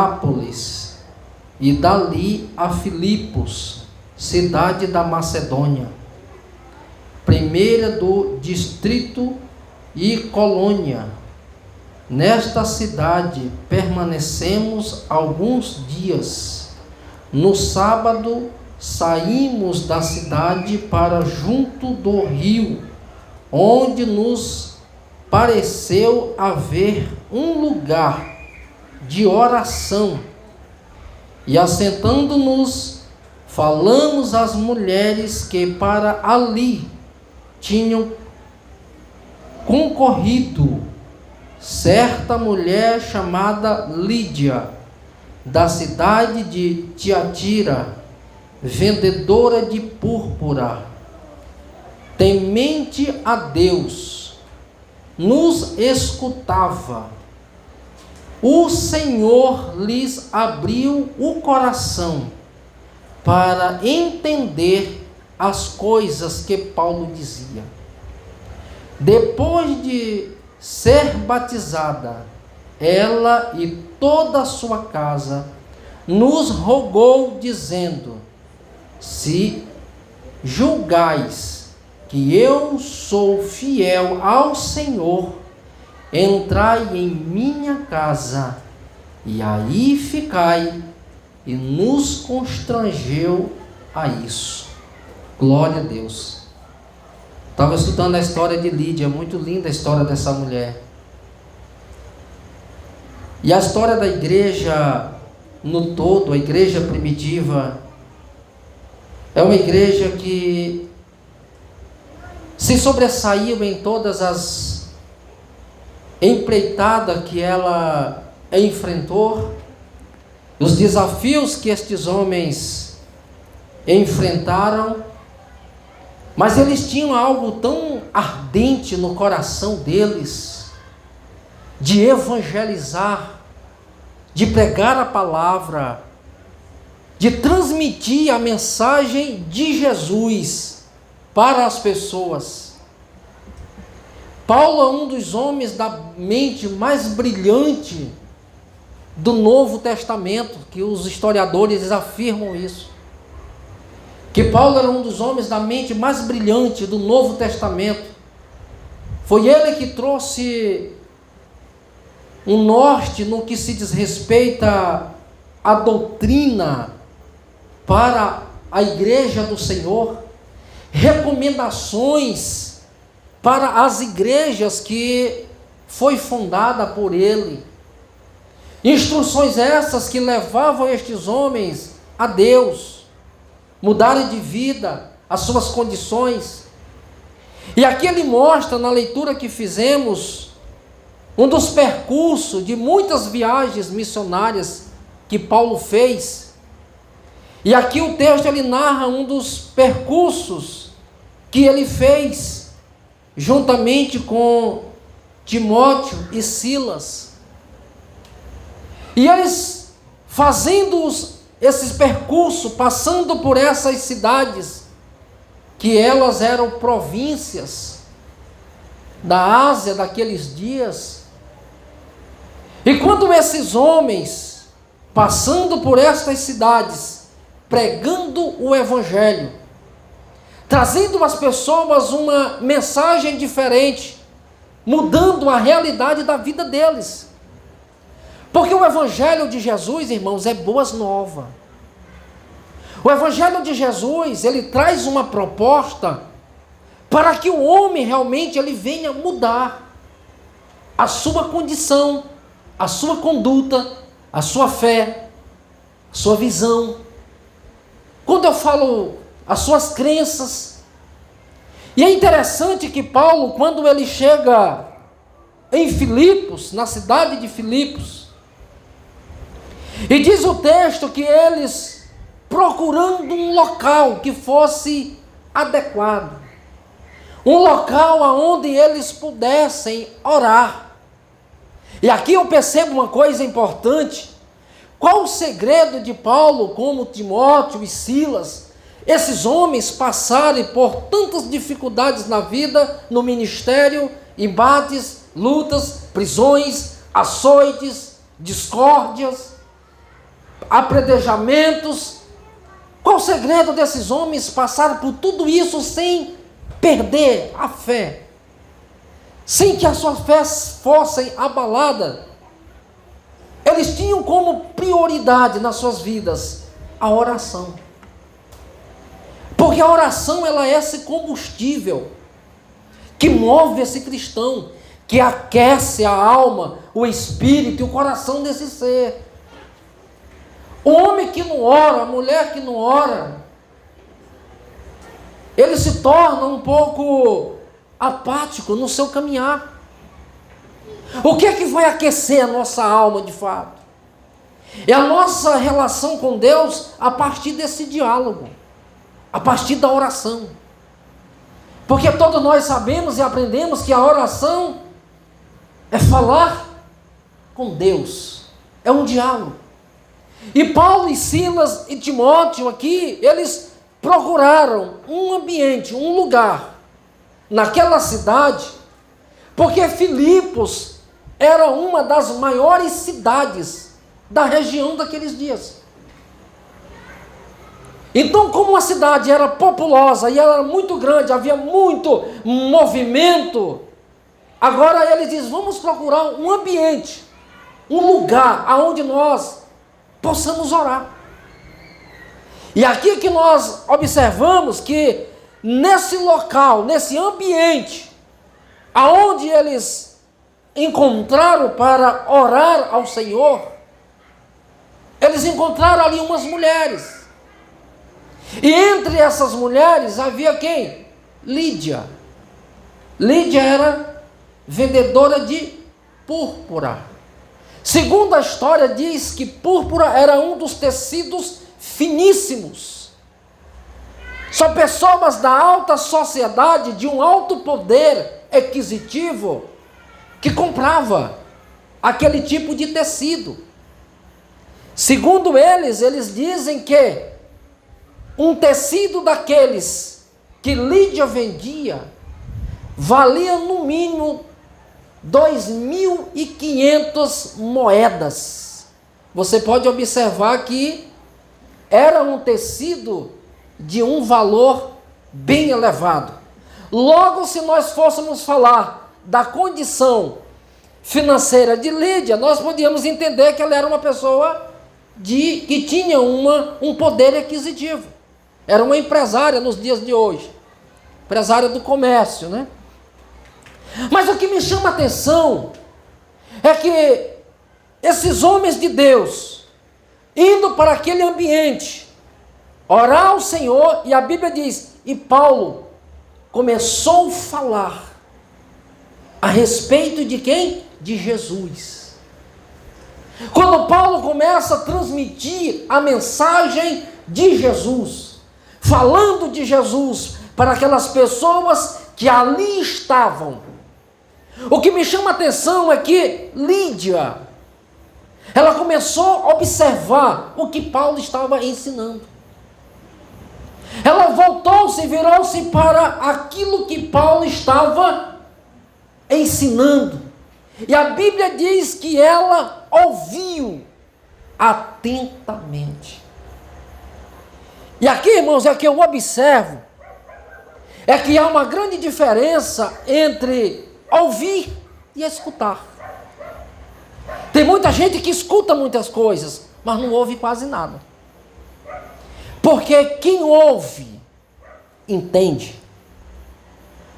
Neápolis, e dali a Filipos, cidade da Macedônia, primeira do distrito, e Colônia. Nesta cidade permanecemos alguns dias. No sábado saímos da cidade para junto do rio, onde nos pareceu haver um lugar de oração. E assentando-nos, falamos às mulheres que para ali tinham concorrido. Certa mulher chamada Lídia, da cidade de Tiatira, vendedora de púrpura, temente a Deus, nos escutava. O Senhor lhes abriu o coração para entender as coisas que Paulo dizia. Depois de ser batizada, ela e toda a sua casa, nos rogou, dizendo: se julgais que eu sou fiel ao Senhor, entrai em minha casa, e aí ficai. E nos constrangeu a isso. Glória a Deus. Estava estudando a história de Lídia, muito linda a história dessa mulher. E a história da igreja no todo, a igreja primitiva, é uma igreja que se sobressaiu em todas as empreitadas que ela enfrentou, os desafios que estes homens enfrentaram. Mas eles tinham algo tão ardente no coração deles, de evangelizar, de pregar a palavra, de transmitir a mensagem de Jesus para as pessoas. Paulo é um dos homens da mente mais brilhante do Novo Testamento, que os historiadores afirmam isso. Que Paulo era um dos homens da mente mais brilhante do Novo Testamento. Foi ele que trouxe um norte no que se diz respeita à doutrina para a igreja do Senhor, recomendações para as igrejas que foi fundada por ele, instruções essas que levavam estes homens a Deus, mudarem de vida, as suas condições. E aqui ele mostra, na leitura que fizemos, um dos percursos de muitas viagens missionárias que Paulo fez. E aqui o texto ele narra um dos percursos que ele fez, juntamente com Timóteo e Silas. E eles fazendo esses percursos, passando por essas cidades, que elas eram províncias da Ásia daqueles dias. E quando esses homens, passando por estas cidades, pregando o Evangelho, trazendo às pessoas uma mensagem diferente, mudando a realidade da vida deles. Porque o Evangelho de Jesus, irmãos, é boas novas. O Evangelho de Jesus, ele traz uma proposta para que o homem realmente ele venha mudar a sua condição, a sua conduta, a sua fé, a sua visão. Quando eu falo as suas crenças. E é interessante que Paulo, quando ele chega em Filipos, na cidade de Filipos, e diz o texto que eles, procurando um local que fosse adequado, um local onde eles pudessem orar. E aqui eu percebo uma coisa importante. Qual o segredo de Paulo, como Timóteo e Silas, esses homens passarem por tantas dificuldades na vida, no ministério, embates, lutas, prisões, açoites, discórdias? apredejamentos. Qual o segredo desses homens passarem por tudo isso sem perder a fé? Sem que a sua fé fosse abalada. Eles tinham como prioridade nas suas vidas a oração. Porque a oração, ela é esse combustível que move esse cristão, que aquece a alma, o espírito e o coração desse ser. O homem que não ora, a mulher que não ora, ele se torna um pouco apático no seu caminhar. O que é que vai aquecer a nossa alma de fato? É a nossa relação com Deus a partir desse diálogo, a partir da oração. Porque todos nós sabemos e aprendemos que a oração é falar com Deus, é um diálogo. E Paulo e Silas e Timóteo aqui, eles procuraram um ambiente, um lugar, naquela cidade, porque Filipos era uma das maiores cidades da região daqueles dias. Então, como a cidade era populosa e era muito grande, havia muito movimento, agora ele diz, vamos procurar um ambiente, um lugar aonde nós possamos orar. E aqui que nós observamos que nesse local, nesse ambiente, aonde eles encontraram para orar ao Senhor, eles encontraram ali umas mulheres. E entre essas mulheres havia quem? Lídia. Lídia era vendedora de púrpura. Segundo a história, diz que púrpura era um dos tecidos finíssimos. Só pessoas da alta sociedade, de um alto poder aquisitivo, que comprava aquele tipo de tecido. Segundo eles dizem que um tecido daqueles que Lídia vendia valia no mínimo 2.500 moedas. Você pode observar que era um tecido de um valor bem elevado. Logo, se nós fôssemos falar da condição financeira de Lídia, nós podíamos entender que ela era uma pessoa que tinha um poder aquisitivo. Era uma empresária nos dias de hoje, empresária do comércio, né? Mas o que me chama a atenção é que esses homens de Deus, indo para aquele ambiente, orar ao Senhor, e a Bíblia diz, e Paulo começou a falar a respeito de quem? De Jesus. Quando Paulo começa a transmitir a mensagem de Jesus, falando de Jesus para aquelas pessoas que ali estavam, o que me chama a atenção é que Lídia, ela começou a observar o que Paulo estava ensinando. Ela voltou-se, virou-se para aquilo que Paulo estava ensinando. E a Bíblia diz que ela ouviu atentamente. E aqui, irmãos, é que eu observo, é que há uma grande diferença entre ouvir e escutar. Tem muita gente que escuta muitas coisas, mas não ouve quase nada. Porque quem ouve, entende.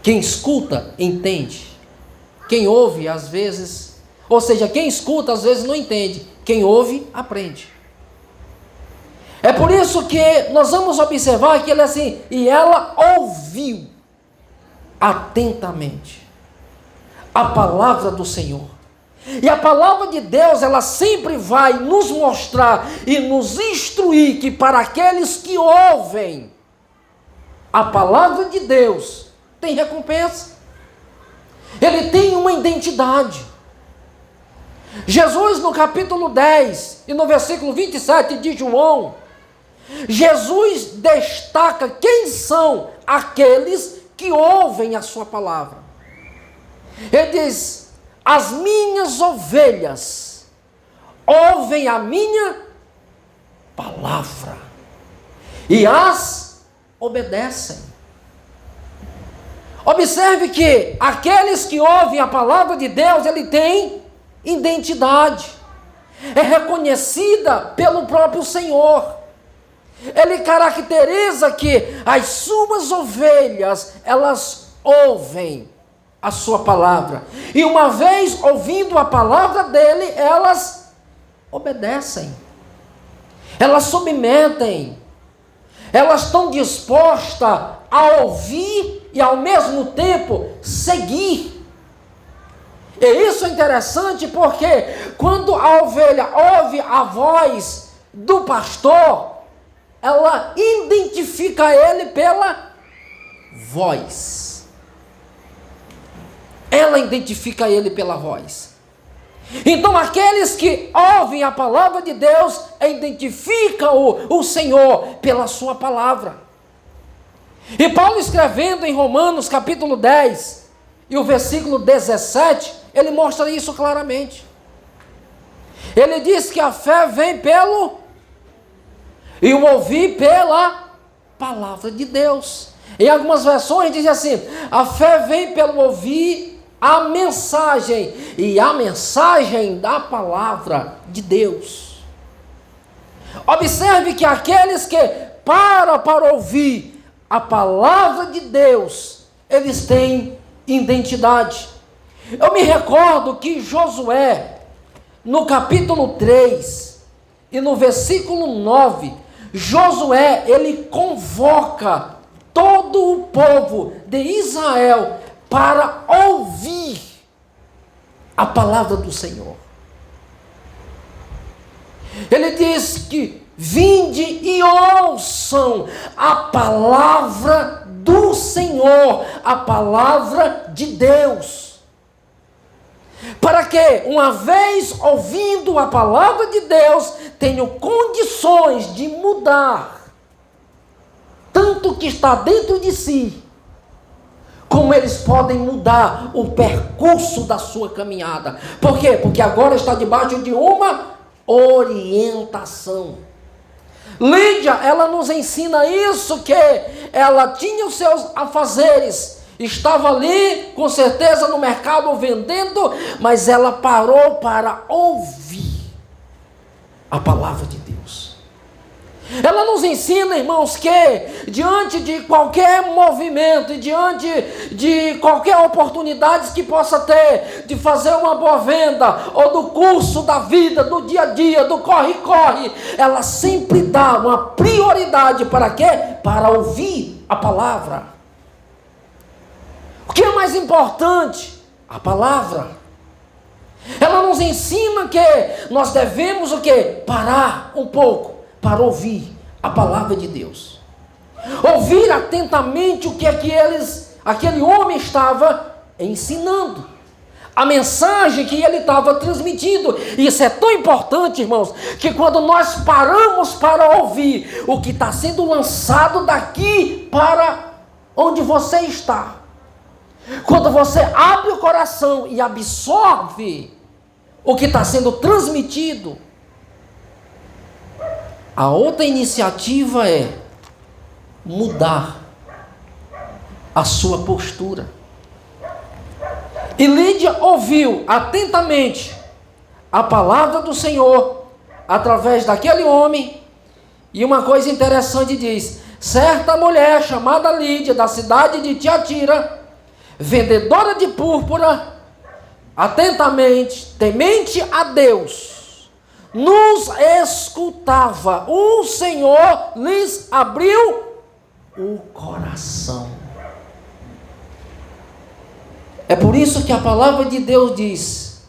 Quem escuta, entende. Quem ouve, às vezes... Ou seja, quem escuta, às vezes não entende. Quem ouve, aprende. É por isso que nós vamos observar que ele é assim, e ela ouviu atentamente a palavra do Senhor. E a palavra de Deus, ela sempre vai nos mostrar e nos instruir que para aqueles que ouvem a palavra de Deus, tem recompensa. Ele tem uma identidade. Jesus, no capítulo 10 e no versículo 27 de João, Jesus destaca quem são aqueles que ouvem a sua palavra. Ele diz, as minhas ovelhas ouvem a minha palavra e as obedecem. Observe que aqueles que ouvem a palavra de Deus, ele tem identidade, é reconhecida pelo próprio Senhor. Ele caracteriza que as suas ovelhas, elas ouvem a sua palavra, e uma vez ouvindo a palavra dele, elas obedecem, elas submetem, elas estão dispostas a ouvir e ao mesmo tempo seguir. E isso é interessante porque quando a ovelha ouve a voz do pastor, ela identifica ele pela voz. Ela identifica ele pela voz. Então aqueles que ouvem a palavra de Deus identificam o Senhor pela sua palavra. E Paulo, escrevendo em Romanos capítulo 10 e o versículo 17, ele mostra isso claramente. Ele diz que a fé vem pelo e o ouvir pela palavra de Deus. Em algumas versões diz assim: a fé vem pelo ouvir a mensagem, e a mensagem da palavra de Deus. Observe que aqueles que param para ouvir a palavra de Deus, eles têm identidade. Eu me recordo que Josué, no capítulo 3 e no versículo 9, Josué, ele convoca todo o povo de Israel para ouvir a palavra do Senhor. Ele diz que vinde e ouçam a palavra do Senhor, a palavra de Deus. Para que, uma vez ouvindo a palavra de Deus, tenham condições de mudar tanto o que está dentro de si, como eles podem mudar o percurso da sua caminhada. Por quê? Porque agora está debaixo de uma orientação. Lídia, ela nos ensina isso, que ela tinha os seus afazeres, estava ali, com certeza, no mercado vendendo, mas ela parou para ouvir a palavra de Deus. Ela nos ensina, irmãos, que diante de qualquer movimento e diante de qualquer oportunidade que possa ter de fazer uma boa venda, ou do curso da vida, do dia a dia, do corre-corre, ela sempre dá uma prioridade para quê? Para ouvir a palavra. O que é mais importante? A palavra. Ela nos ensina que nós devemos o quê? Parar um pouco para ouvir a palavra de Deus. Ouvir atentamente o que é que aquele homem estava ensinando. A mensagem que ele estava transmitindo. Isso é tão importante, irmãos, que quando nós paramos para ouvir o que está sendo lançado daqui para onde você está, quando você abre o coração e absorve o que está sendo transmitido, a outra iniciativa é mudar a sua postura. E Lídia ouviu atentamente a palavra do Senhor através daquele homem. E uma coisa interessante diz: certa mulher chamada Lídia, da cidade de Tiatira, vendedora de púrpura, atentamente, temente a Deus, nos escutava. O Senhor lhes abriu o coração. É por isso que a palavra de Deus diz: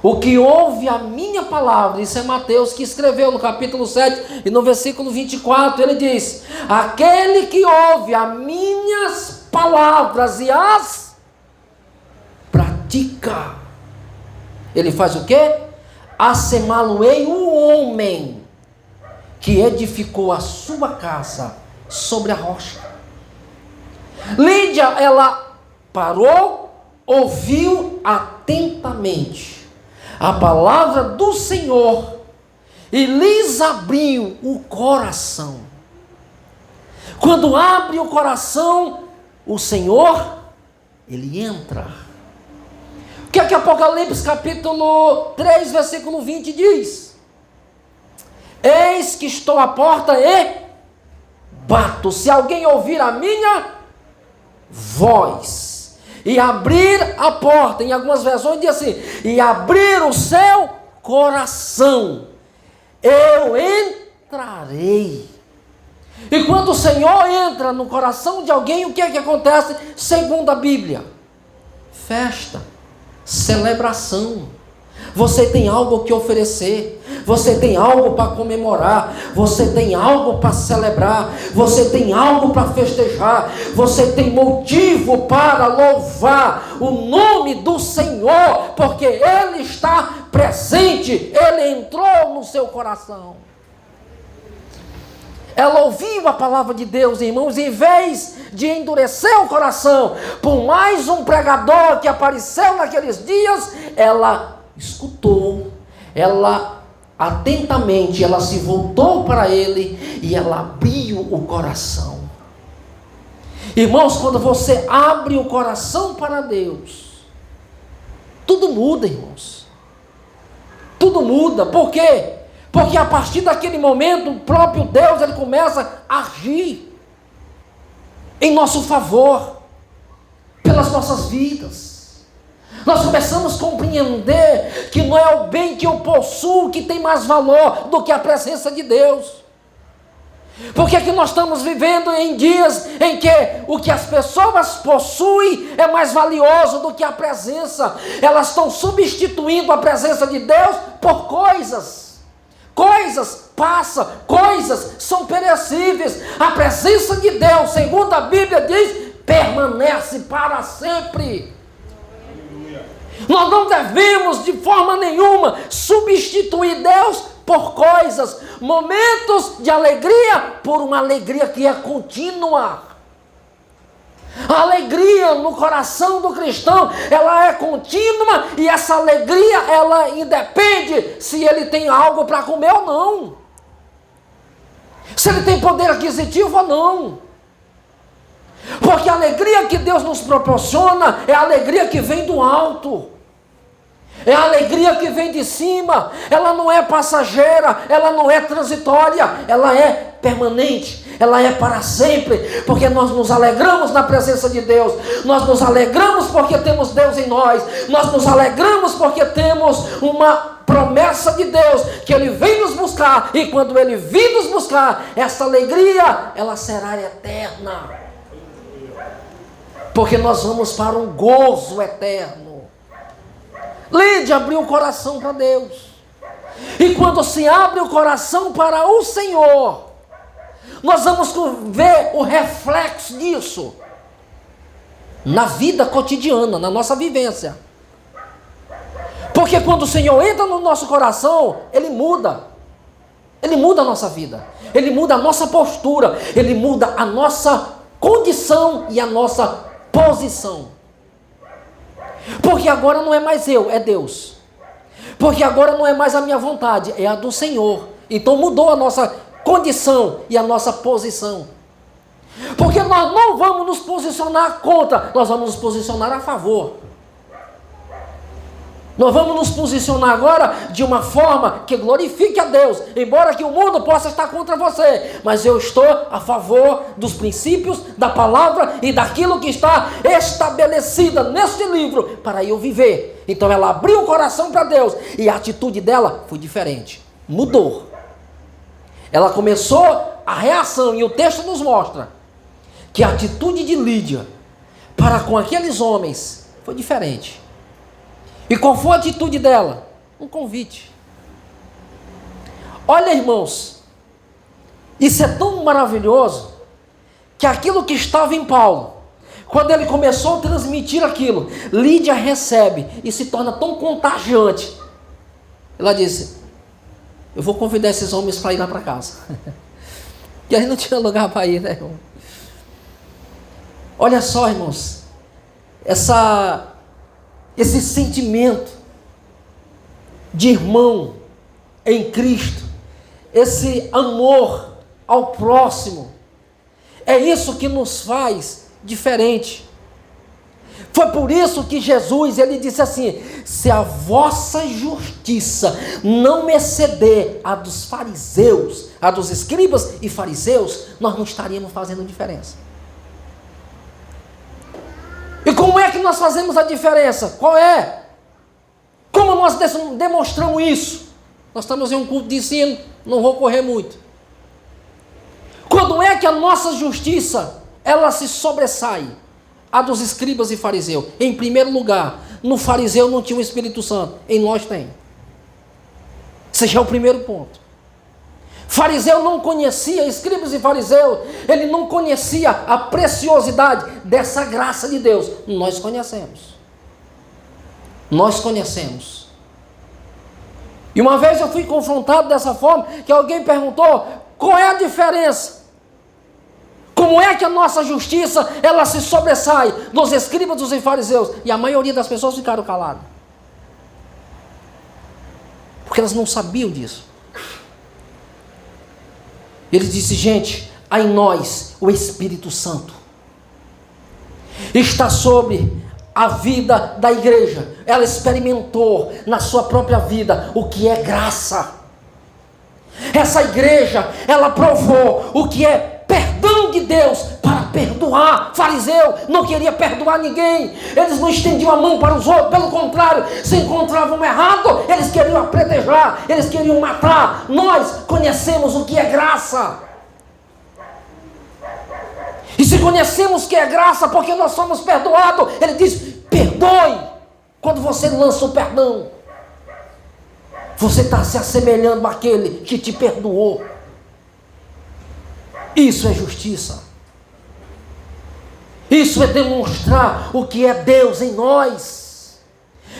o que ouve a minha palavra, isso é Mateus que escreveu no capítulo 7 e no versículo 24, ele diz: aquele que ouve as minhas palavras e as pratica, ele faz o quê? Assemelhá-lo-ei o homem que edificou a sua casa sobre a rocha. Lídia, ela parou, ouviu atentamente a palavra do Senhor, e lhes abriu o coração. Quando abre o coração, o Senhor, Ele entra. O que é que Apocalipse capítulo 3, versículo 20 diz? Eis que estou à porta e bato. Se alguém ouvir a minha voz e abrir a porta, em algumas versões diz assim, e abrir o seu coração, eu entrarei. E quando o Senhor entra no coração de alguém, o que é que acontece? Segundo a Bíblia, festa, celebração. Você tem algo que oferecer, você tem algo para comemorar, você tem algo para celebrar, você tem algo para festejar, você tem motivo para louvar o nome do Senhor, porque Ele está presente, Ele entrou no seu coração. Ela ouviu a palavra de Deus, irmãos, e em vez de endurecer o coração por mais um pregador que apareceu naqueles dias, ela escutou, ela atentamente, ela se voltou para ele e ela abriu o coração. Irmãos, quando você abre o coração para Deus, tudo muda, irmãos. Tudo muda. Por quê? Porque a partir daquele momento, o próprio Deus, Ele começa a agir em nosso favor, pelas nossas vidas. Nós começamos a compreender que não é o bem que eu possuo que tem mais valor do que a presença de Deus. Porque aqui nós estamos vivendo em dias em que o que as pessoas possuem é mais valioso do que a presença. Elas estão substituindo a presença de Deus por coisas. Coisas passam, coisas são perecíveis. A presença de Deus, segundo a Bíblia diz, permanece para sempre. Nós não devemos de forma nenhuma substituir Deus por coisas, momentos de alegria por uma alegria que é contínua. A alegria no coração do cristão, ela é contínua, e essa alegria, ela independe se ele tem algo para comer ou não, se ele tem poder aquisitivo ou não, porque a alegria que Deus nos proporciona é a alegria que vem do alto, é a alegria que vem de cima. Ela não é passageira, ela não é transitória, ela é permanente, ela é para sempre, porque nós nos alegramos na presença de Deus, nós nos alegramos porque temos Deus em nós, nós nos alegramos porque temos uma promessa de Deus, que Ele vem nos buscar, e quando Ele vir nos buscar, essa alegria, ela será eterna, porque nós vamos para um gozo eterno. Lídia abriu o coração para Deus, e quando se abre o coração para o Senhor, nós vamos ver o reflexo disso na vida cotidiana, na nossa vivência. Porque quando o Senhor entra no nosso coração, Ele muda a nossa vida, Ele muda a nossa postura, Ele muda a nossa condição e a nossa posição. Porque agora não é mais eu, é Deus. Porque agora não é mais a minha vontade, é a do Senhor. Então mudou a nossa condição e a nossa posição. Porque nós não vamos nos posicionar contra, nós vamos nos posicionar a favor. Nós vamos nos posicionar agora de uma forma que glorifique a Deus, embora que o mundo possa estar contra você, mas eu estou a favor dos princípios, da palavra e daquilo que está estabelecida neste livro para eu viver. Então ela abriu o coração para Deus e a atitude dela foi diferente, mudou. Ela começou a reação, e o texto nos mostra que a atitude de Lídia para com aqueles homens foi diferente. E qual foi a atitude dela? Um convite. Olha, irmãos, isso é tão maravilhoso, que aquilo que estava em Paulo, quando ele começou a transmitir aquilo, Lídia recebe e se torna tão contagiante. Ela disse: eu vou convidar esses homens para ir lá para casa. E aí não tinha lugar para ir, né, irmão? Olha só, irmãos, esse sentimento de irmão em Cristo, esse amor ao próximo. É isso que nos faz diferente. Foi por isso que Jesus, ele disse assim: se a vossa justiça não exceder a dos fariseus, a dos escribas e fariseus, nós não estaríamos fazendo diferença. E como é que nós fazemos a diferença? Qual é? Como nós demonstramos isso? Nós estamos em um culto de ensino, não vou correr muito. Quando é que a nossa justiça, ela se sobressai a dos escribas e fariseus? Em primeiro lugar, no fariseu não tinha o Espírito Santo, em nós tem. Esse já é o primeiro ponto. Fariseu não conhecia, escribas e fariseus, ele não conhecia a preciosidade dessa graça de Deus. Nós conhecemos. Nós conhecemos. E uma vez eu fui confrontado dessa forma, que alguém perguntou, qual é a diferença? Como é que a nossa justiça, ela se sobressai dos escribas e dos fariseus? E a maioria das pessoas ficaram caladas. Porque elas não sabiam disso. Ele disse, gente, há em nós o Espírito Santo. Está sobre a vida da igreja. Ela experimentou na sua própria vida o que é graça. Essa igreja, ela provou o que é perdão de Deus para perdoar. Fariseu não queria perdoar ninguém. Eles não estendiam a mão para os outros. Pelo contrário, se encontravam errado, eles queriam apretejar, eles queriam matar. Nós conhecemos o que é graça. E se conhecemos o que é graça, porque nós somos perdoados, ele diz, perdoe. Quando você lança o perdão, você está se assemelhando àquele que te perdoou. Isso é justiça. Isso é demonstrar o que é Deus em nós.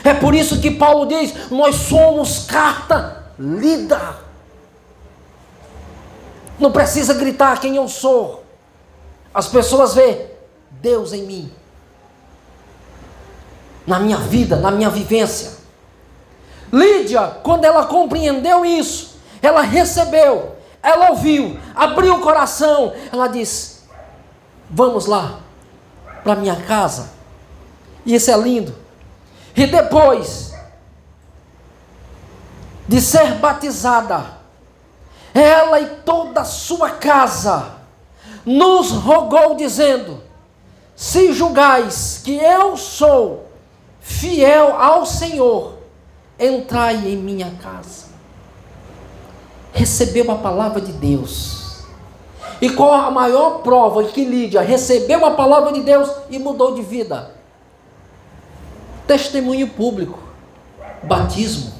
É por isso que Paulo diz, nós somos carta lida. Não precisa gritar quem eu sou. As pessoas veem Deus em mim. Na minha vida, na minha vivência. Lídia, quando ela compreendeu isso, ela recebeu, ela ouviu, abriu o coração, ela disse, vamos lá, para minha casa. E isso é lindo. E depois de ser batizada, ela e toda a sua casa nos rogou dizendo, se julgais que eu sou fiel ao Senhor, entrai em minha casa. Recebeu a palavra de Deus. E qual a maior prova que Lídia recebeu a palavra de Deus e mudou de vida? Testemunho público. Batismo.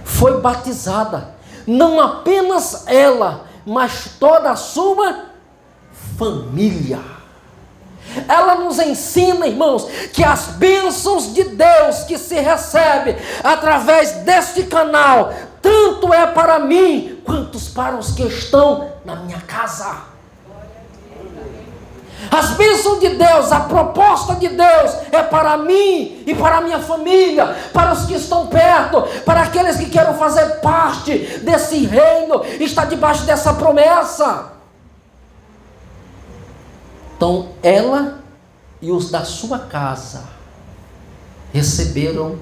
Foi batizada. Não apenas ela, mas toda a sua família. Ela nos ensina, irmãos, que as bênçãos de Deus que se recebe através deste canal, tanto é para mim, quanto para os que estão na minha casa. As bênçãos de Deus, a proposta de Deus é para mim e para a minha família, para os que estão perto, para aqueles que querem fazer parte desse reino, está debaixo dessa promessa. Então ela e os da sua casa receberam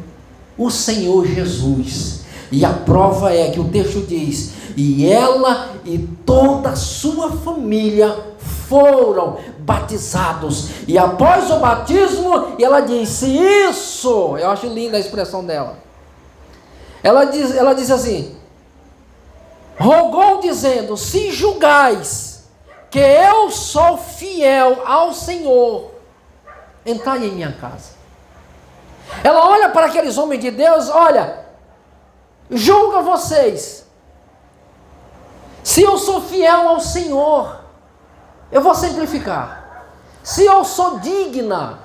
o Senhor Jesus. E a prova é que o texto diz, e ela e toda a sua família foram batizados. E após o batismo, ela disse isso, eu acho linda a expressão dela. Ela diz assim, rogou dizendo, se julgais que eu sou fiel ao Senhor, entrai em minha casa. Ela olha para aqueles homens de Deus, olha, julga vocês, se eu sou fiel ao Senhor, eu vou simplificar, se eu sou digna,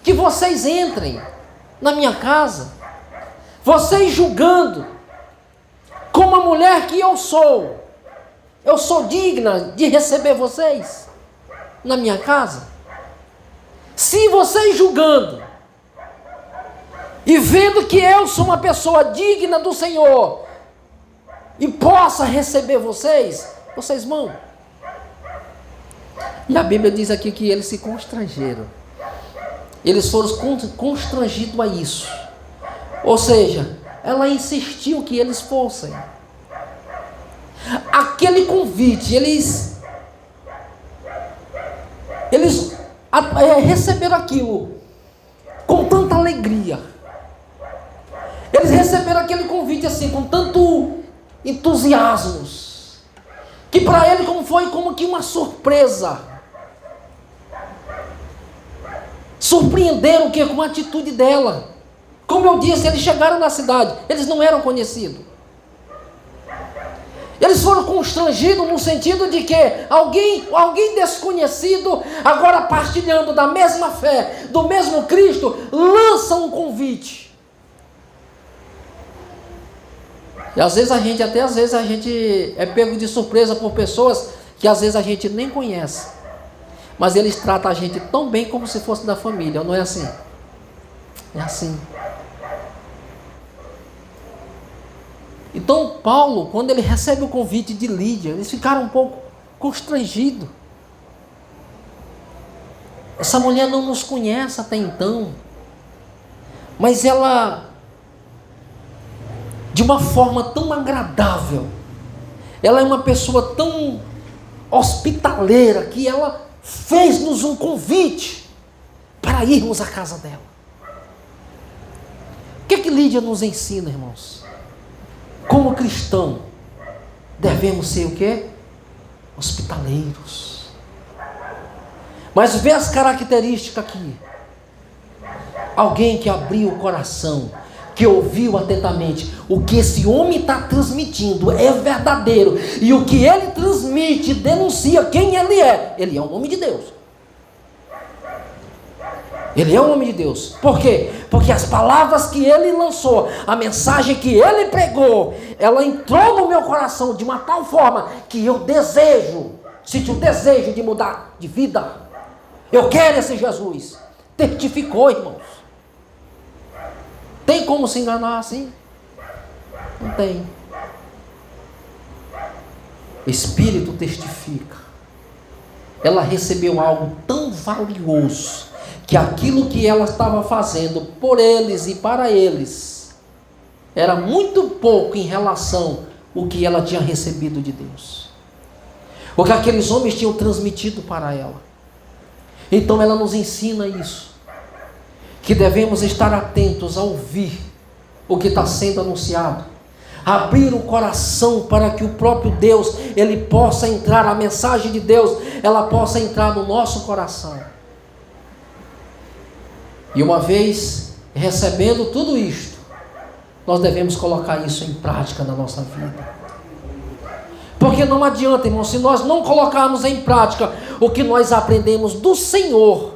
que vocês entrem na minha casa, vocês julgando, como a mulher que eu sou digna de receber vocês na minha casa? Se vocês julgando e vendo que eu sou uma pessoa digna do Senhor, e possa receber vocês, vocês vão. E a Bíblia diz aqui que eles se constrangeram. Eles foram constrangidos a isso. Ou seja, ela insistiu que eles fossem. Aquele convite, eles receberam aquilo com tanta alegria. Eles receberam aquele convite assim, com tanto entusiasmo, que para ele foi como que uma surpresa. Surpreenderam o quê? Com a atitude dela. Como eu disse, eles chegaram na cidade, eles não eram conhecidos. Eles foram constrangidos no sentido de que alguém desconhecido, agora partilhando da mesma fé, do mesmo Cristo, lança um convite. E às vezes a gente é pego de surpresa por pessoas que às vezes a gente nem conhece. Mas eles tratam a gente tão bem como se fosse da família, não é assim? É assim. Então Paulo, quando ele recebe o convite de Lídia, eles ficaram um pouco constrangidos. Essa mulher não nos conhece até então, mas ela, de uma forma tão agradável, ela é uma pessoa tão hospitaleira, que ela fez-nos um convite para irmos à casa dela. O que Lídia nos ensina, irmãos? Como cristão, devemos ser o quê? Hospitaleiros. Mas vê as características aqui. Alguém que abriu o coração, que ouviu atentamente. O que esse homem está transmitindo é verdadeiro. E o que ele transmite denuncia quem ele é. Ele é um homem de Deus. Ele é um homem de Deus. Por quê? Porque as palavras que ele lançou, a mensagem que ele pregou, ela entrou no meu coração de uma tal forma que eu senti o desejo de mudar de vida. Eu quero esse Jesus. Testificou, irmãos. Tem como se enganar assim? Não tem. O Espírito testifica. Ela recebeu algo tão valioso, que aquilo que ela estava fazendo por eles e para eles era muito pouco em relação ao que ela tinha recebido de Deus, o que aqueles homens tinham transmitido para ela. Então ela nos ensina isso, que devemos estar atentos a ouvir o que está sendo anunciado, abrir o coração para que o próprio Deus, ele possa entrar, a mensagem de Deus, ela possa entrar no nosso coração. E uma vez recebendo tudo isto, nós devemos colocar isso em prática na nossa vida. Porque não adianta, irmão, se nós não colocarmos em prática o que nós aprendemos do Senhor,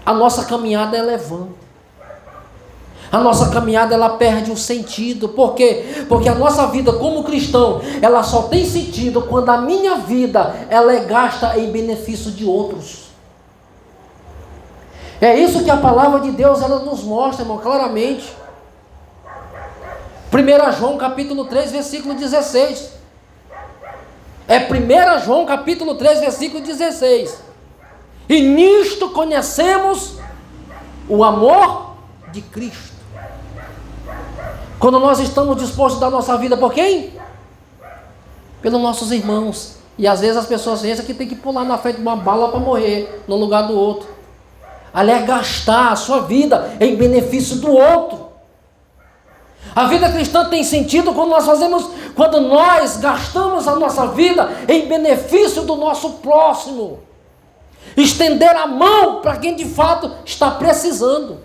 a nossa caminhada é levante. A nossa caminhada, ela perde o sentido. Por quê? Porque a nossa vida como cristão, ela só tem sentido quando a minha vida, ela é gasta em benefício de outros. É isso que a palavra de Deus, ela nos mostra, irmão, claramente. 1 João capítulo 3, versículo 16. É 1 João capítulo 3, versículo 16. E nisto conhecemos o amor de Cristo. Quando nós estamos dispostos a dar nossa vida por quem? Pelos nossos irmãos. E às vezes as pessoas pensam que tem que pular na frente de uma bala para morrer no lugar do outro. Aliás, gastar a sua vida em benefício do outro. A vida cristã tem sentido quando nós gastamos a nossa vida em benefício do nosso próximo. Estender a mão para quem de fato está precisando.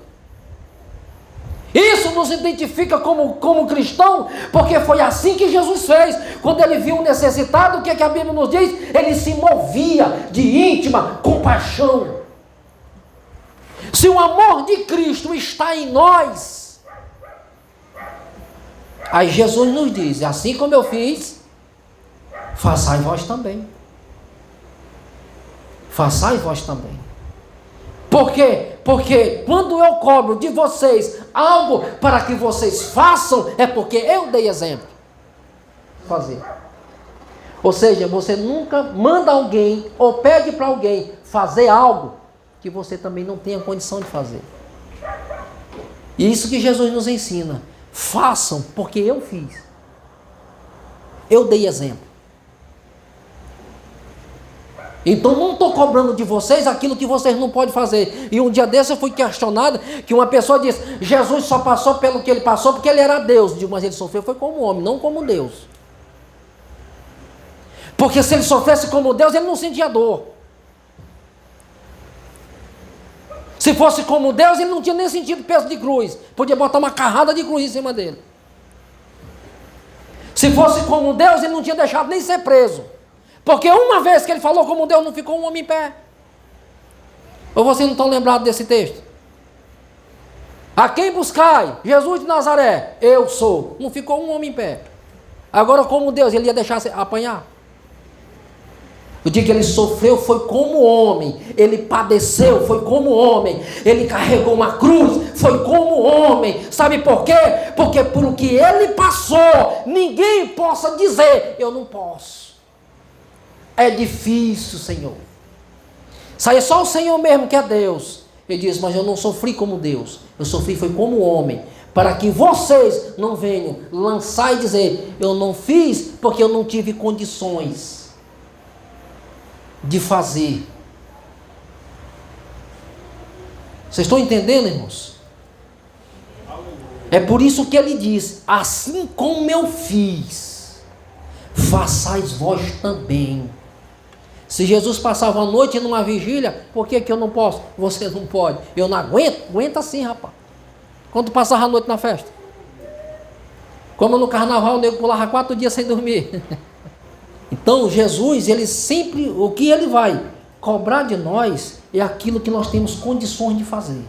Isso nos identifica como cristão, porque foi assim que Jesus fez. Quando ele viu um necessitado, o que a Bíblia nos diz? Ele se movia de íntima compaixão. Se o amor de Cristo está em nós, aí Jesus nos diz, assim como eu fiz, façai vós também. Façai vós também. Por quê? Porque quando eu cobro de vocês algo para que vocês façam, é porque eu dei exemplo. Fazer. Ou seja, você nunca manda alguém ou pede para alguém fazer algo que você também não tenha condição de fazer. E isso que Jesus nos ensina. Façam porque eu fiz. Eu dei exemplo. Então não estou cobrando de vocês aquilo que vocês não podem fazer. E um dia desse eu fui questionado, que uma pessoa disse, Jesus só passou pelo que ele passou porque ele era Deus. Eu digo, mas ele sofreu foi como homem, não como Deus. Porque se ele sofresse como Deus, ele não sentia dor. Se fosse como Deus, ele não tinha nem sentido peso de cruz. Podia botar uma carrada de cruz em cima dele. Se fosse como Deus, ele não tinha deixado nem ser preso. Porque uma vez que ele falou como Deus, não ficou um homem em pé. Ou vocês não estão lembrados desse texto? A quem buscai? Jesus de Nazaré. Eu sou. Não ficou um homem em pé. Agora como Deus, ele ia deixar apanhar? O dia que ele sofreu foi como homem, ele padeceu, foi como homem, ele carregou uma cruz, foi como homem. Sabe por quê? Porque por o que ele passou, ninguém possa dizer, eu não posso. É difícil, Senhor. Isso aí é só o Senhor mesmo que é Deus. Ele diz, mas eu não sofri como Deus, eu sofri foi como homem, para que vocês não venham lançar e dizer, eu não fiz porque eu não tive condições de fazer. Vocês estão entendendo, irmãos? É por isso que ele diz, assim como eu fiz, façais vós também. Se Jesus passava a noite numa vigília, por que eu não posso? Você não pode. Eu não aguento. Aguenta sim, rapaz. Quando passava a noite na festa? Como no carnaval, o nego pulava 4 dias sem dormir. Então Jesus, ele sempre, o que ele vai cobrar de nós é aquilo que nós temos condições de fazer.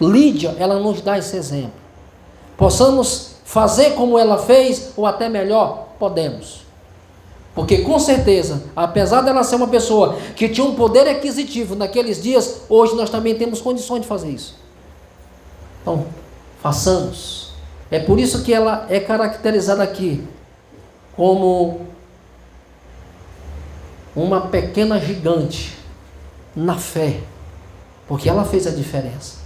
Lídia, ela nos dá esse exemplo. Possamos fazer como ela fez, ou até melhor, podemos. Porque com certeza, apesar dela ser uma pessoa que tinha um poder aquisitivo naqueles dias, hoje nós também temos condições de fazer isso. Então, façamos. É por isso que ela é caracterizada aqui como uma pequena gigante na fé, porque ela fez a diferença.